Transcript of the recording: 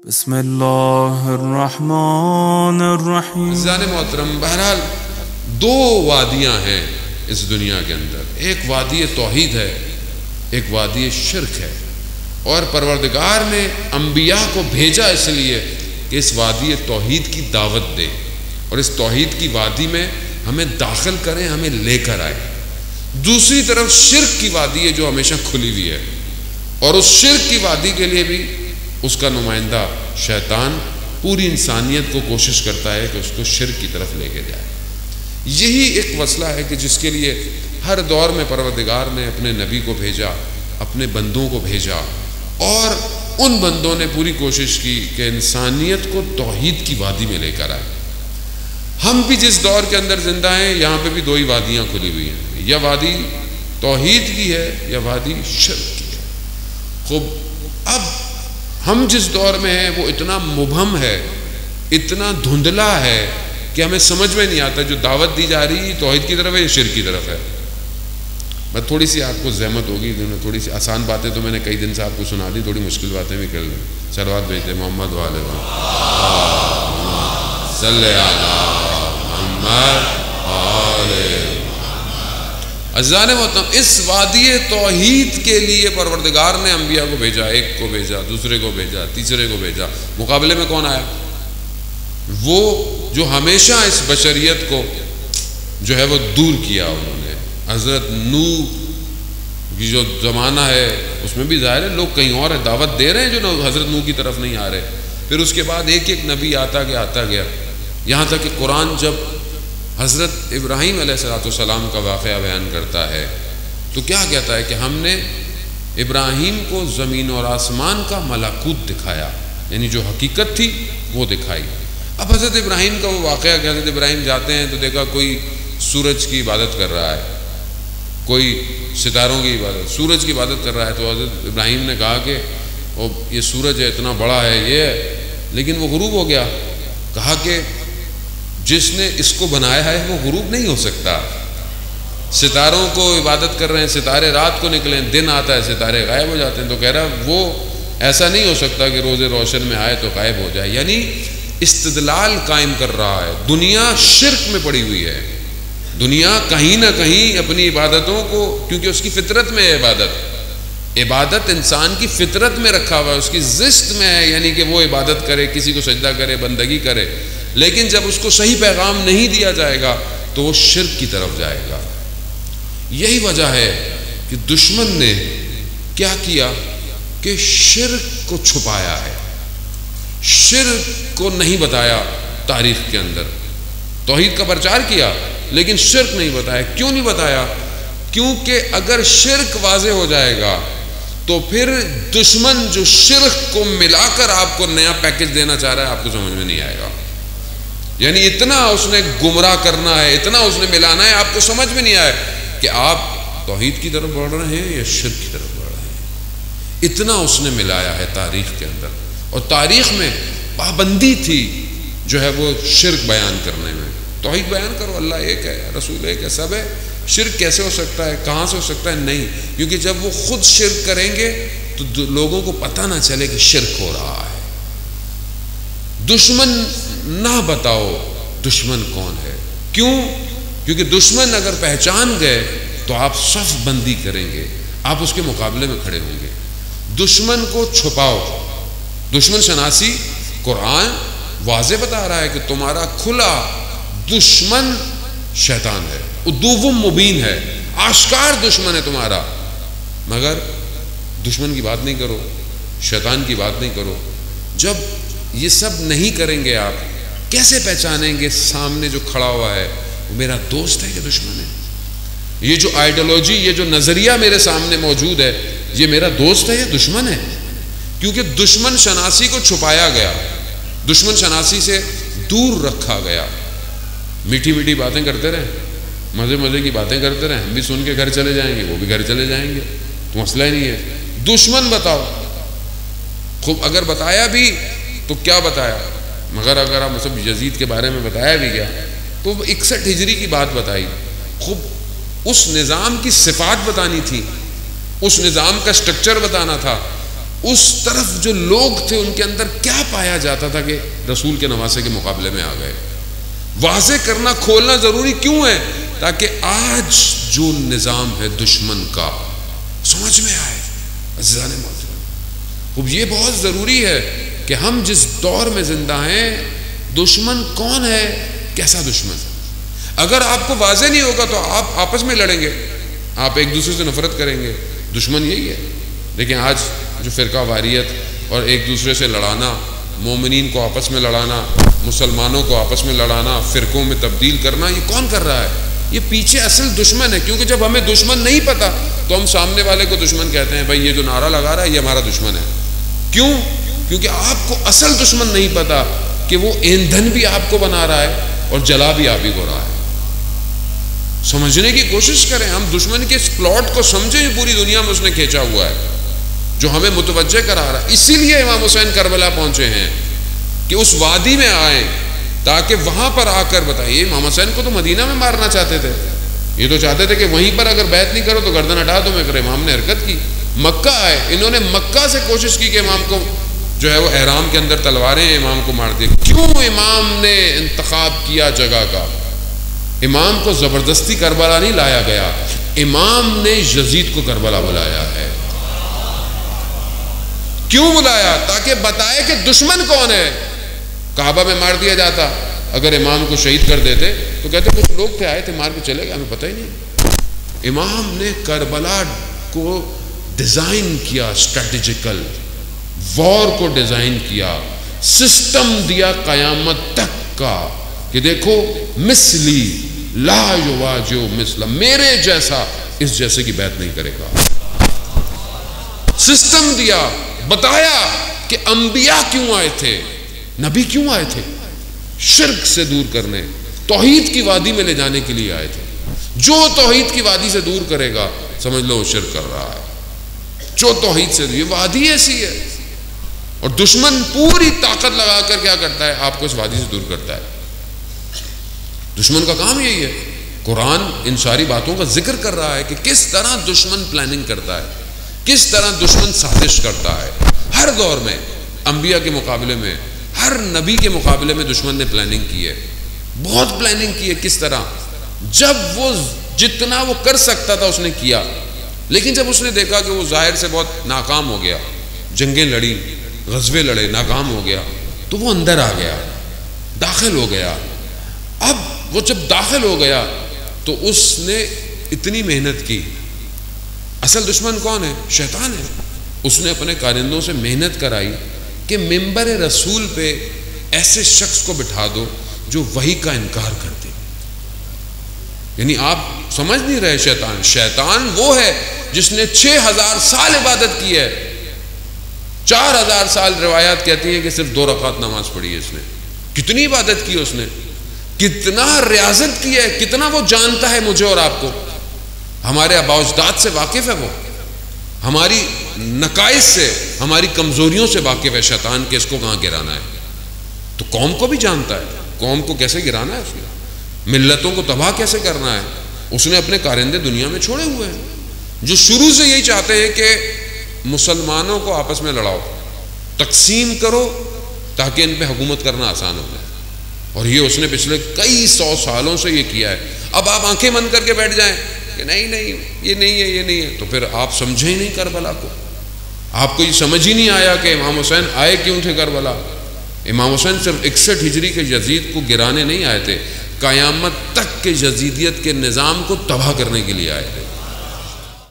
بسم اللہ الرحمن الرحیم۔ عزیزان محترم، بہرحال دو وادیاں ہیں اس دنیا کے اندر، ایک وادی توحید ہے، ایک وادی شرک ہے، اور پروردگار نے انبیاء کو بھیجا اس لیے کہ اس وادی توحید کی دعوت دے اور اس توحید کی وادی میں ہمیں داخل کریں، ہمیں لے کر آئے۔ دوسری طرف شرک کی وادی ہے جو ہمیشہ کھلی ہوئی ہے، اور اس شرک کی وادی کے لیے بھی اس کا نمائندہ شیطان پوری انسانیت کو کوشش کرتا ہے کہ اس کو شرک کی طرف لے کے جائے۔ یہی ایک مسئلہ ہے کہ جس کے لیے ہر دور میں پروردگار نے اپنے نبی کو بھیجا، اپنے بندوں کو بھیجا، اور ان بندوں نے پوری کوشش کی کہ انسانیت کو توحید کی وادی میں لے کر آئے۔ ہم بھی جس دور کے اندر زندہ ہیں، یہاں پہ بھی دو ہی وادیاں کھلی ہوئی ہیں، یا وادی توحید کی ہے یا وادی شرک کی ہے۔ خوب، اب ہم جس دور میں ہیں وہ اتنا مبہم ہے، اتنا دھندلا ہے کہ ہمیں سمجھ میں نہیں آتا جو دعوت دی جا رہی ہے توحید کی طرف ہے یا شرک کی طرف ہے۔ میں تھوڑی سی آپ کو زحمت ہوگی، تھوڑی سی آسان باتیں تو میں نے کئی دن سے آپ کو سنا دی، تھوڑی مشکل باتیں بھی کر لیں۔ صلوات بھیجتے محمد والے صلی محمد عزیزان محترم، اس وادی توحید کے لیے پروردگار نے انبیاء کو بھیجا، ایک کو بھیجا، دوسرے کو بھیجا، تیسرے کو بھیجا۔ مقابلے میں کون آیا؟ وہ جو ہمیشہ اس بشریت کو جو ہے وہ دور کیا انہوں نے۔ حضرت نوح کی جو زمانہ ہے اس میں بھی ظاہر ہے لوگ کہیں اور دعوت دے رہے ہیں جو حضرت نوح کی طرف نہیں آ رہے۔ پھر اس کے بعد ایک ایک نبی آتا گیا، یہاں تک کہ قرآن جب حضرت ابراہیم علیہ السلام کا واقعہ بیان کرتا ہے تو کیا کہتا ہے کہ ہم نے ابراہیم کو زمین اور آسمان کا ملکوت دکھایا، یعنی جو حقیقت تھی وہ دکھائی۔ اب حضرت ابراہیم کا وہ واقعہ کہ حضرت ابراہیم جاتے ہیں تو دیکھا کوئی سورج کی عبادت کر رہا ہے، کوئی ستاروں کی عبادت، سورج کی عبادت کر رہا ہے۔ تو حضرت ابراہیم نے کہا کہ یہ سورج ہے، اتنا بڑا ہے یہ ہے، لیکن وہ غروب ہو گیا۔ کہا کہ جس نے اس کو بنایا ہے وہ غروب نہیں ہو سکتا۔ ستاروں کو عبادت کر رہے ہیں، ستارے رات کو نکلیں، دن آتا ہے ستارے غائب ہو جاتے ہیں، تو کہہ رہا وہ ایسا نہیں ہو سکتا کہ روز روشن میں آئے تو غائب ہو جائے۔ یعنی استدلال قائم کر رہا ہے۔ دنیا شرک میں پڑی ہوئی ہے، دنیا کہیں نہ کہیں اپنی عبادتوں کو، کیونکہ اس کی فطرت میں ہے عبادت انسان کی فطرت میں رکھا ہوا ہے، اس کی زشت میں ہے، یعنی کہ وہ عبادت کرے، کسی کو سجدہ کرے، بندگی کرے۔ لیکن جب اس کو صحیح پیغام نہیں دیا جائے گا تو وہ شرک کی طرف جائے گا۔ یہی وجہ ہے کہ دشمن نے کیا کیا کہ شرک کو چھپایا ہے، شرک کو نہیں بتایا تاریخ کے اندر۔ توحید کا پرچار کیا لیکن شرک نہیں بتایا۔ کیوں نہیں بتایا؟ کیونکہ اگر شرک واضح ہو جائے گا تو پھر دشمن جو شرک کو ملا کر آپ کو نیا پیکج دینا چاہ رہا ہے آپ کو سمجھ میں نہیں آئے گا۔ یعنی اتنا اس نے گمراہ کرنا ہے، اتنا اس نے ملانا ہے، آپ کو سمجھ میں نہیں آئے کہ آپ توحید کی طرف بڑھ رہے ہیں یا شرک کی طرف بڑھ رہے ہیں۔ اتنا اس نے ملایا ہے تاریخ کے اندر، اور تاریخ میں پابندی تھی جو ہے وہ شرک بیان کرنے میں۔ توحید بیان کرو، اللہ ایک ہے، رسول ایک ہے، سب ہے۔ شرک کیسے ہو سکتا ہے، کہاں سے ہو سکتا ہے؟ نہیں، کیونکہ جب وہ خود شرک کریں گے تو لوگوں کو پتہ نہ چلے کہ شرک ہو رہا ہے۔ دشمن نہ بتاؤ دشمن کون ہے۔ کیوں؟ کیونکہ دشمن اگر پہچان گئے تو آپ صف بندی کریں گے، آپ اس کے مقابلے میں کھڑے ہوں گے۔ دشمن کو چھپاؤ۔ دشمن شناسی قرآن واضح بتا رہا ہے کہ تمہارا کھلا دشمن شیطان ہے، عدو مبین ہے، آشکار دشمن ہے تمہارا، مگر دشمن کی بات نہیں کرو، شیطان کی بات نہیں کرو۔ جب یہ سب نہیں کریں گے آپ کیسے پہچانیں گے سامنے جو کھڑا ہوا ہے وہ میرا دوست ہے کہ دشمن ہے؟ یہ جو آئیڈیالوجی، یہ جو نظریہ میرے سامنے موجود ہے، یہ میرا دوست ہے یا دشمن ہے؟ کیونکہ دشمن شناسی کو چھپایا گیا، دشمن شناسی سے دور رکھا گیا۔ میٹھی میٹھی باتیں کرتے رہیں، مزے کی باتیں کرتے رہیں، ہم بھی سن کے گھر چلے جائیں گے، وہ بھی گھر چلے جائیں گے، تو مسئلہ ہی نہیں ہے۔ دشمن بتاؤ۔ خوب، اگر بتایا بھی تو کیا بتایا؟ مگر اگر ہم سب یزید کے بارے میں بتایا بھی گیا تو 61 ہجری کی بات بتائی۔ خوب، اس نظام کی صفات بتانی تھی، اس نظام کا سٹرکچر بتانا تھا، اس طرف جو لوگ تھے ان کے اندر کیا پایا جاتا تھا کہ رسول کے نواسے کے مقابلے میں آ گئے. واضح کرنا کھولنا ضروری کیوں ہے؟ تاکہ آج جو نظام ہے دشمن کا سمجھ میں آئے. عزیزان محترم، اب یہ بہت ضروری ہے کہ ہم جس دور میں زندہ ہیں دشمن کون ہے، کیسا دشمن. اگر آپ کو واضح نہیں ہوگا تو آپ آپس میں لڑیں گے، آپ ایک دوسرے سے نفرت کریں گے. دشمن یہی ہے. لیکن آج جو فرقہ واریت اور ایک دوسرے سے لڑانا، مومنین کو آپس میں لڑانا، مسلمانوں کو آپس میں لڑانا، فرقوں میں تبدیل کرنا، یہ کون کر رہا ہے؟ یہ پیچھے اصل دشمن ہے. کیونکہ جب ہمیں دشمن نہیں پتا تو ہم سامنے والے کو دشمن کہتے ہیں. بھائی یہ جو نعرہ لگا رہا ہے یہ ہمارا دشمن ہے. کیوں؟ کیونکہ آپ کو اصل دشمن نہیں پتا کہ وہ ایندھن بھی آپ کو بنا رہا ہے اور جلا بھی آپ ہی کو رہا ہے. سمجھنے کی کوشش کریں. ہم دشمن کے اس پلاٹ کو سمجھیں جو پوری دنیا میں اس نے کھینچا ہوا ہے، جو ہمیں متوجہ کرا رہا ہے. اسی لیے امام حسین کربلا پہنچے ہیں کہ اس وادی میں آئیں تاکہ وہاں پر آ کر بتائیے. امام حسین کو تو مدینہ میں مارنا چاہتے تھے، یہ تو چاہتے تھے کہ وہیں پر اگر بیعت نہیں کرو تو گردن ہٹا دو. مگر امام نے حرکت کی، مکہ آئے. انہوں نے مکہ سے کوشش کی کہ امام کو جو ہے وہ احرام کے اندر تلواریں ہیں امام کو مار دی. کیوں امام نے انتخاب کیا جگہ کا؟ امام کو زبردستی کربلا نہیں لایا گیا، امام نے یزید کو کربلا بلایا ہے. کیوں بلایا؟ تاکہ بتائے کہ دشمن کون ہے. کعبہ میں مار دیا جاتا، اگر امام کو شہید کر دیتے تو کہتے کچھ لوگ تھے آئے تھے مار کے چلے گئے، ہمیں پتہ ہی نہیں. امام نے کربلا کو ڈیزائن کیا، اسٹریٹجیکل وار کو ڈیزائن کیا، سسٹم دیا قیامت تک کا کہ دیکھو مثلی لا یواجو مثلا، میرے جیسا اس جیسے کی بیعت نہیں کرے گا. سسٹم دیا، بتایا کہ انبیاء کیوں آئے تھے، نبی کیوں آئے تھے. شرک سے دور کرنے، توحید کی وادی میں لے جانے کے لیے آئے تھے. جو توحید کی وادی سے دور کرے گا سمجھ لو وہ شرک کر رہا ہے. جو توحید سے دور، یہ وادی ایسی ہے. اور دشمن پوری طاقت لگا کر کیا کرتا ہے؟ آپ کو اس وادی سے دور کرتا ہے. دشمن کا کام یہی ہے. قرآن ان ساری باتوں کا ذکر کر رہا ہے کہ کس طرح دشمن پلاننگ کرتا ہے، کس طرح دشمن سازش کرتا ہے. ہر دور میں انبیاء کے مقابلے میں، ہر نبی کے مقابلے میں دشمن نے پلاننگ کی ہے، بہت پلاننگ کی ہے. کس طرح؟ جب وہ جتنا وہ کر سکتا تھا اس نے کیا، لیکن جب اس نے دیکھا کہ وہ ظاہر سے بہت ناکام ہو گیا، جنگیں لڑی، غزوے لڑے، ناکام ہو گیا، تو وہ اندر آ گیا، داخل ہو گیا. اب وہ جب داخل ہو گیا تو اس نے اتنی محنت کی. اصل دشمن کون ہے؟ شیطان ہے. اس نے اپنے کارندوں سے محنت کرائی کہ ممبر رسول پہ ایسے شخص کو بٹھا دو جو وحی کا انکار کر دے. یعنی آپ سمجھ نہیں رہے. شیطان وہ ہے جس نے 6000 سال عبادت کی ہے. 4000 سال روایات کہتی ہیں کہ صرف 2 رکعت نماز پڑھی ہے اس نے. کتنی عبادت کی اس نے، کتنا ریاضت کی ہے، کتنا وہ جانتا ہے مجھے اور آپ کو. ہمارے آباء و اجداد سے واقف ہے، وہ ہماری نقائص سے، ہماری کمزوریوں سے واقف ہے. شیطان کے اس کو کہاں گرانا ہے. تو قوم کو بھی جانتا ہے، قوم کو کیسے گرانا ہے، اس نے ملتوں کو تباہ کیسے کرنا ہے. اس نے اپنے کارندے دنیا میں چھوڑے ہوئے ہیں جو شروع سے یہی چاہتے ہیں کہ مسلمانوں کو آپس میں لڑاؤ، تقسیم کرو تاکہ ان پہ حکومت کرنا آسان ہو جائے. اور یہ اس نے پچھلے کئی 100 سالوں سے یہ کیا ہے. اب آپ آنکھیں بند کر کے بیٹھ جائیں کہ نہیں یہ نہیں ہے، یہ نہیں ہے، تو پھر آپ سمجھے ہی نہیں کربلا کو. آپ کو یہ سمجھ ہی نہیں آیا کہ امام حسین آئے کیوں تھے کربلا. امام حسین صرف 61 ہجری کے یزید کو گرانے نہیں آئے تھے، قیامت تک کے یزیدیت کے نظام کو تباہ کرنے کے لیے آئے تھے.